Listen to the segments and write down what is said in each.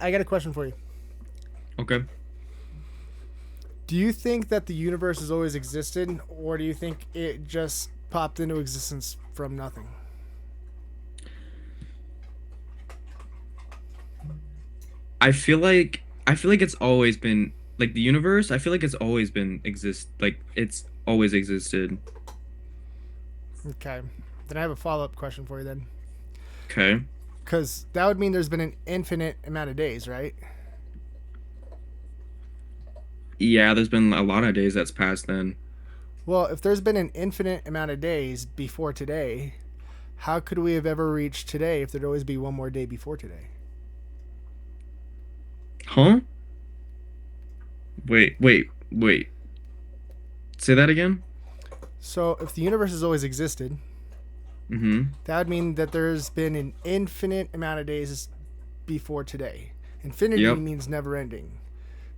I got a question for you. Okay. Do you think that the universe has always existed, or do you think it just popped into existence from nothing? I feel like it's always been like the universe. I feel like it's always been exist like it's always existed. Okay. Then I have a follow up question for you then. Okay. Because that would mean there's been an infinite amount of days, right? Yeah, there's been a lot of days that's passed then. Well, if there's been an infinite amount of days before today, how could we have ever reached today if there'd always be one more day before today? Huh? Wait. Say that again? So, if the universe has always existed, Mm-hmm. that would mean that there's been an infinite amount of days before today. Infinity Yep. means never ending.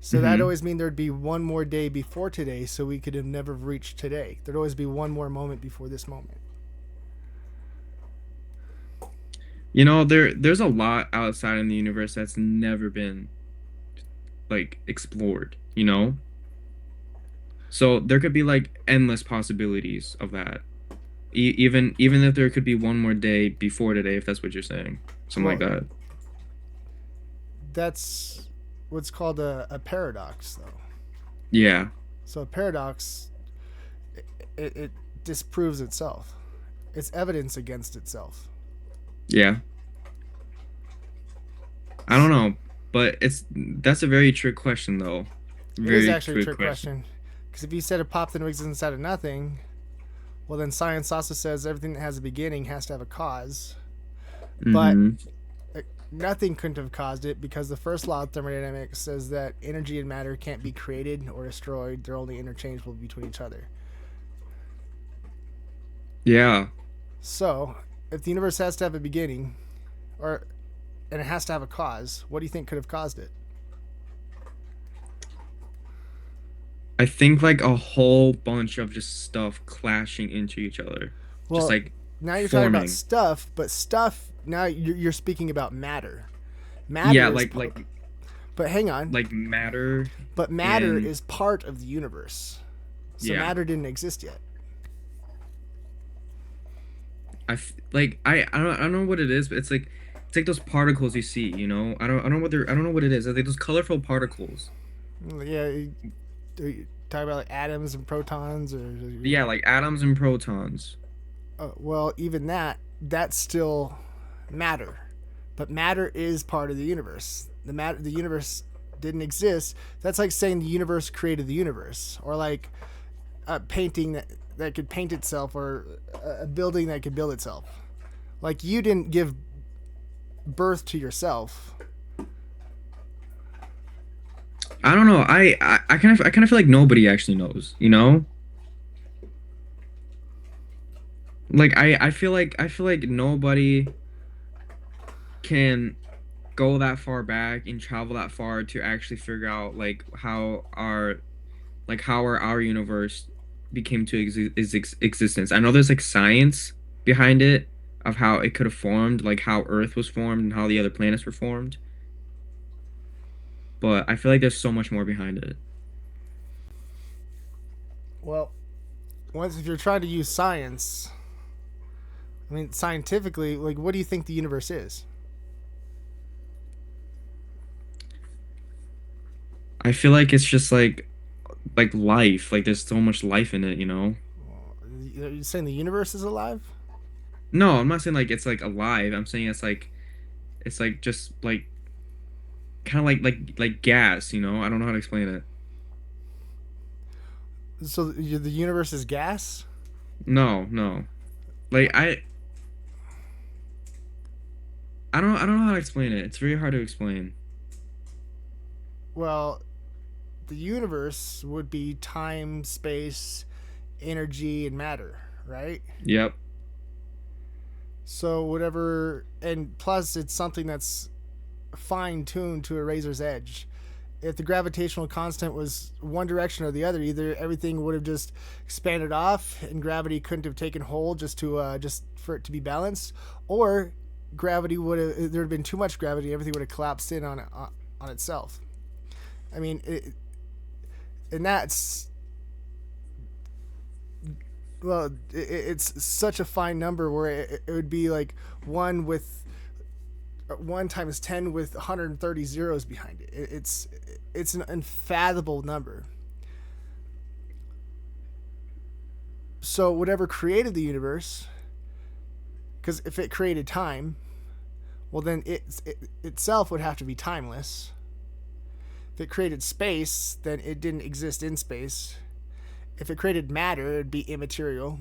So that'd Mm-hmm. always mean there'd be one more day before today, so we could have never reached today. There'd always be one more moment before this moment. There's a lot outside in the universe that's never been like explored. So there could be like endless possibilities of that. Even if there could be one more day before today, if that's what you're saying. Something like Well, that. that's what's called a paradox, though. Yeah. So a paradox, it disproves itself. It's evidence against itself. Yeah. I don't know, but it's that's a very trick question though. It is Very actually a trick trick question. question. Because if you said it popped into existence out of nothing, well, then science also says everything that has a beginning has to have a cause. But Hmm. nothing couldn't have caused it because the first law of thermodynamics says that energy and matter can't be created or destroyed. They're only interchangeable between each other. Yeah. So, if the universe has to have a beginning, or and it has to have a cause, what do you think could have caused it? I think like a whole bunch of just stuff clashing into each other. Just Well, like now you're talking about forming. stuff, but stuff now you're speaking about matter. Yeah, Matter is, like like but hang on, like matter but matter and is part of the universe. So yeah. matter didn't exist yet. I don't know what it is, but it's like those particles you see. I don't know what it is. It's like those colorful particles. Yeah, you talk about like atoms and protons, or Yeah, like atoms and protons. well, even that's still matter, but matter is part of the universe. The universe didn't exist. That's like saying the universe created the universe, or like a painting that could paint itself, or a building that could build itself. Like you didn't give birth to yourself. I don't know. I kind of feel like nobody actually knows. Like I feel like nobody can go that far back and travel that far to actually figure out like how our universe became to existence. I know there's like science behind it of how it could have formed, like how Earth was formed and how the other planets were formed, but I feel like there's so much more behind it. Well, once if you're trying to use science, I mean scientifically, like what do you think the universe is? I feel like it's just like life, like there's so much life in it. Are you saying the universe is alive? No, I'm not saying like it's like alive. I'm saying it's like just like kind of like gas. I don't know how to explain it. So the universe is gas? No, no. Like I don't know how to explain it. It's very hard to explain. Well, the universe would be time, space, energy, and matter, right? Yep. So whatever, and plus it's something that's fine tuned to a razor's edge. If the gravitational constant was one direction or the other, either everything would have just expanded off and gravity couldn't have taken hold just for it to be balanced, or gravity would have there would have been too much gravity. Everything would have collapsed in on itself. I mean, and that's well, it's such a fine number where it would be like one with 1 times 10 with 130 zeros behind it. It's an unfathomable number. So whatever created the universe, because if it created time, well then it itself would have to be timeless. If it created space, then it didn't exist in space. If it created matter, it'd be immaterial.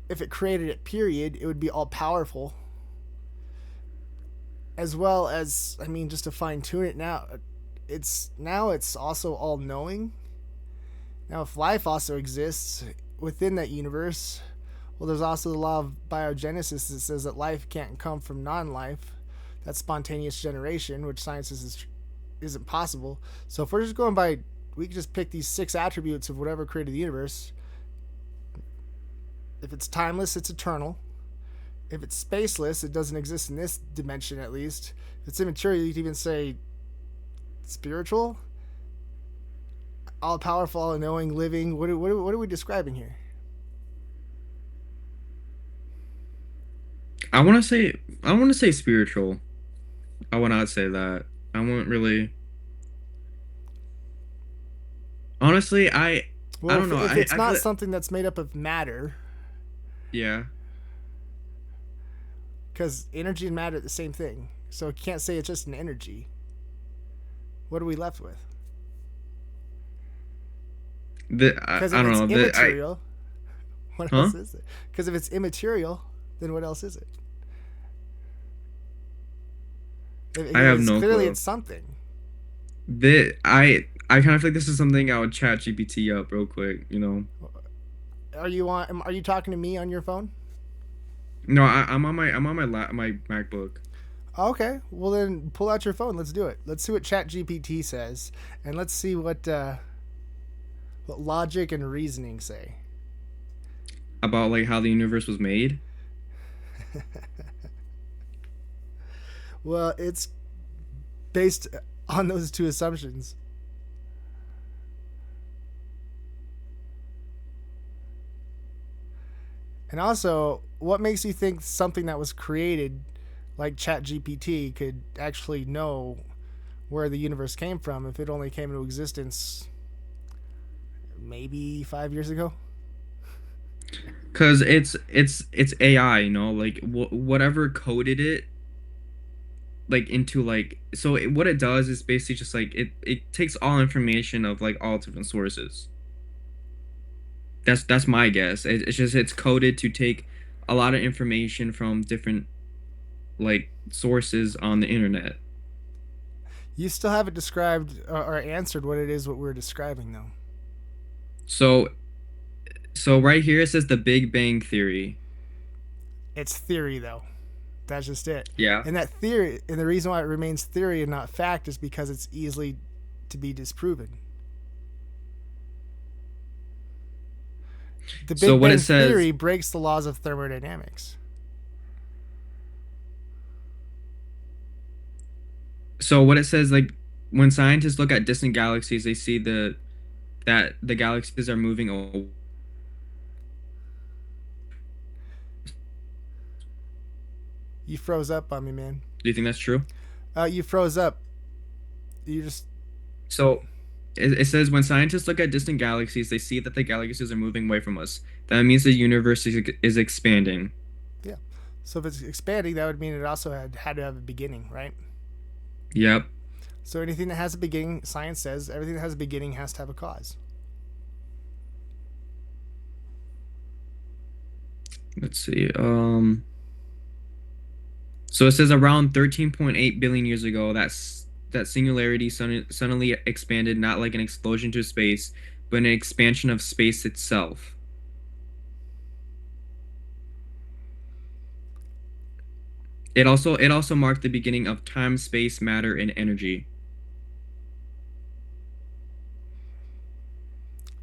If it created it, period, it would be all powerful. As well as, I mean, just to fine tune it it's also all knowing. Now, if life also exists within that universe, well, there's also the law of biogenesis that says that life can't come from non-life. That's spontaneous generation, which science isn't possible. So if we're just going by, we can just pick these 6 attributes of whatever created the universe. If it's timeless, it's eternal. If it's spaceless, it doesn't exist in this dimension at least. If it's immaterial, you could even say spiritual, all powerful, all knowing, living. What are we describing here? I want to say I want to say spiritual. I would not say that. I won't really. Honestly, I Well, don't know. if it's I not feel something that's made up of matter, yeah. because energy and matter are the same thing, so you can't say it's just an energy. What are we left with? Because I if don't it's know. immaterial, what Huh? else is it? Because if it's immaterial, then what else is it? I have It's no clearly clue. it's something. I kind of feel like this is something I would chat GPT up real quick, you know. Are you talking to me on your phone? No, I'm on my MacBook. Okay, well then pull out your phone. Let's do it. Let's see what ChatGPT says, and let's see what logic and reasoning say. About like how the universe was made. Well, it's based on those two assumptions. And also, what makes you think something that was created, like ChatGPT, could actually know where the universe came from if it only came into existence maybe 5 years ago? Cause it's AI, you know, like whatever coded it like into like what it does is basically just like it takes all information of like all different sources. That's my guess. It's just it's coded to take a lot of information from different like sources on the internet. You still haven't described or answered what it is what we're describing, though. So right here it says the Big Bang Theory. It's theory, though. That's just it. Yeah. And that theory, and the reason why it remains theory and not fact is because it's easily to be disproven. The So Big what it Bang says Theory breaks the laws of thermodynamics. so what it says like when scientists look at distant galaxies, they see that the galaxies are moving away. You froze up on me, man. Do you think that's true? You froze up. You just So it says when scientists look at distant galaxies, they see that the galaxies are moving away from us. That means the universe is expanding. yeah. So if it's expanding, that would mean it also had to have a beginning, right? Yep. So anything that has a beginning, science says everything that has a beginning has to have a cause. Let's see. So it says around 13.8 billion years ago, that singularity suddenly expanded not like an explosion to space, but an expansion of space itself. It also marked the beginning of time, space, matter, and energy.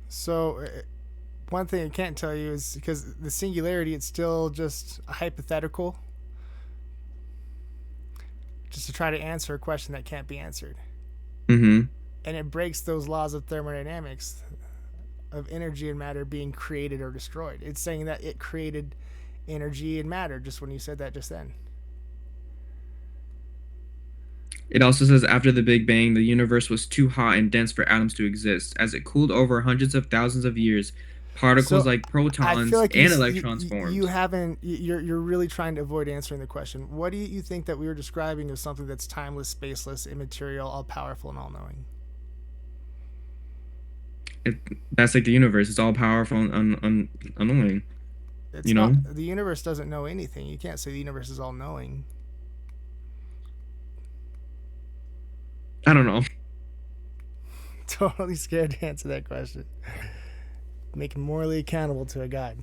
So one thing I can't tell you is because the singularity, it's still just a hypothetical. just to try to answer a question that can't be answered. Mm-hmm. And it breaks those laws of thermodynamics of energy and matter being created or destroyed. It's saying that it created energy and matter just when you said that just then. It also says after the Big Bang, the universe was too hot and dense for atoms to exist. As it cooled over hundreds of thousands of years, particles So like I feel protons like and electrons you formed. haven't you're really trying to avoid answering the question. What do you think that we were describing as something that's timeless, spaceless, immaterial, all powerful, and all knowing? It, that's like the universe. It's all powerful and unknowing. You It's not. know? The universe doesn't know anything. You can't say the universe is all knowing. I don't know. Totally scared to answer that question. Make him morally accountable to a god.